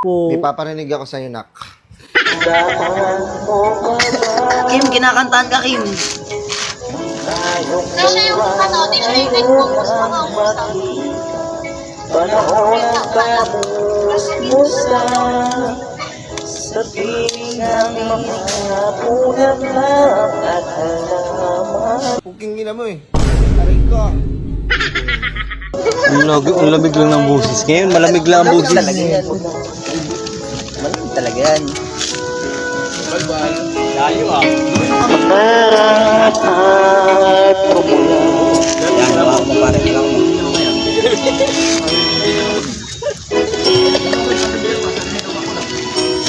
Po. May paparinig ako sa'yo, nak. Kim, kinakantahan ka, Kim. Di siya yung ano, di siya yung nag-focus mga usap. Panahon ka musmusa sa piling ng mga bulaklak at halaman. Puking ina mo eh. Aray ko. Ang lamig lang ng busis. Ngayon, malamig lang ang busis. Talaga yan. Malamig talaga yan. Pangarap at pumula. Yan, gawa ko parang lang.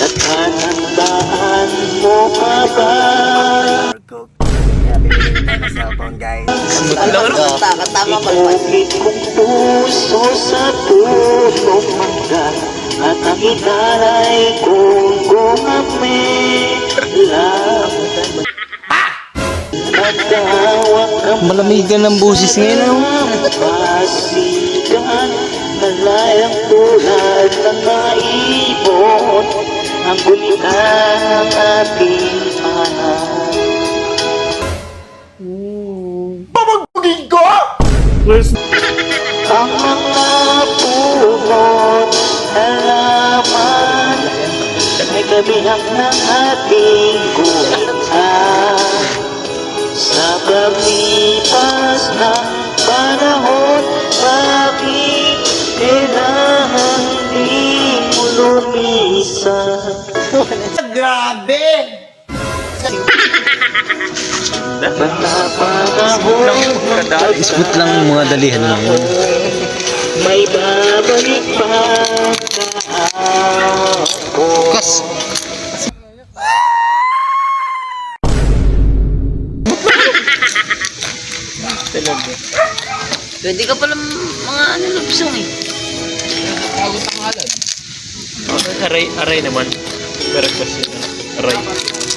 Nagkatandaan mo pa ba? Tama malpas. Ikot kong puso sa pulong mangga at ang italay kong gumamela. Pagdawak ang Malamigan ng busis ngayon. pasigan, malayang tulad ng maibon, ang kulitan ng ating panahon. Ang mga punot halaman may kabihang ng ating guhitan. Sa paglipas ng panahon, bakit kailangan di mo lumisan? Isbut lang ang mga dalihan mo. May babalik pa ako. Pwede ka pala mga ano, love song eh. Aray naman. Pero kasi aray.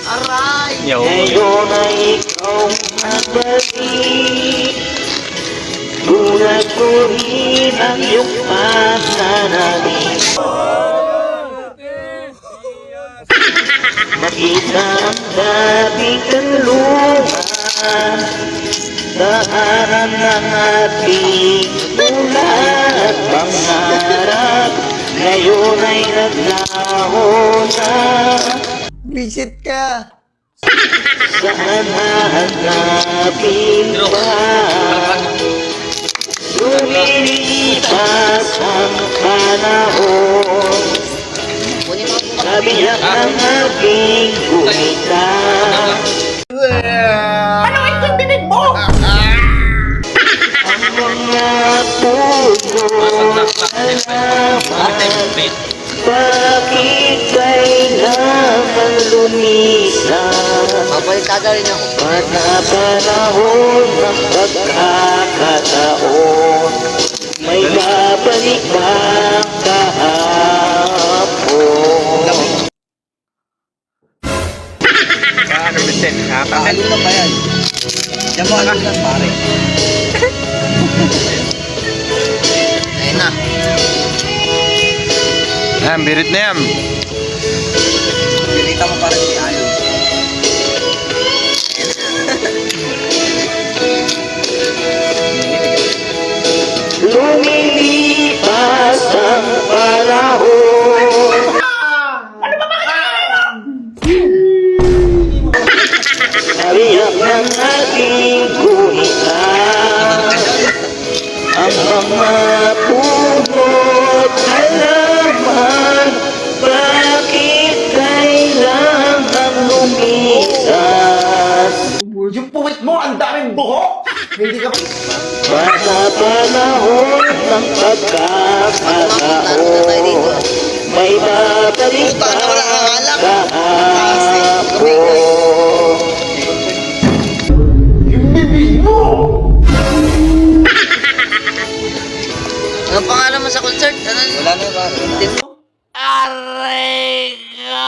Aray! Yaw. Ngayon ay ikaw nagbalik, tulad ko rin ang iyong pananalig. Makita ang dating kanlungan, daanan ng ating ulat, pangarap, ngayon ay naglaho na. Visit ka. Saan hahanapin ba? Lumilipas ang panahon, kabiyak ang aking guhitan. Ang mga puno halaman, bakit kailangan lumisan? Papalitada rin ako. Panahon ng pagkakataon, may babalik bang kahapon? Ano Vincent? Ano na ba yan? Diyan mo anak lang pare. Ayun na. Yan, birit na yan. Pilita mo parang si Ayon. Lumilipas ang panahon. Nariyak ng ating guhitan, ang mga punot halaman, bakit kailangan lumisan? Yung puwit mo, ang daming buhok. Hindi ka pa... Panahon ng pagkakataon, may babalik pa kahapon. Anong pangalan mo sa concert? Ano? Wala na ba? Aray ka!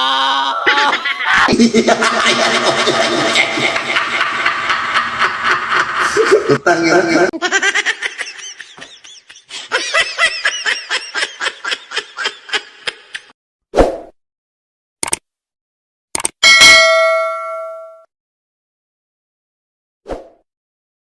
Utang yun.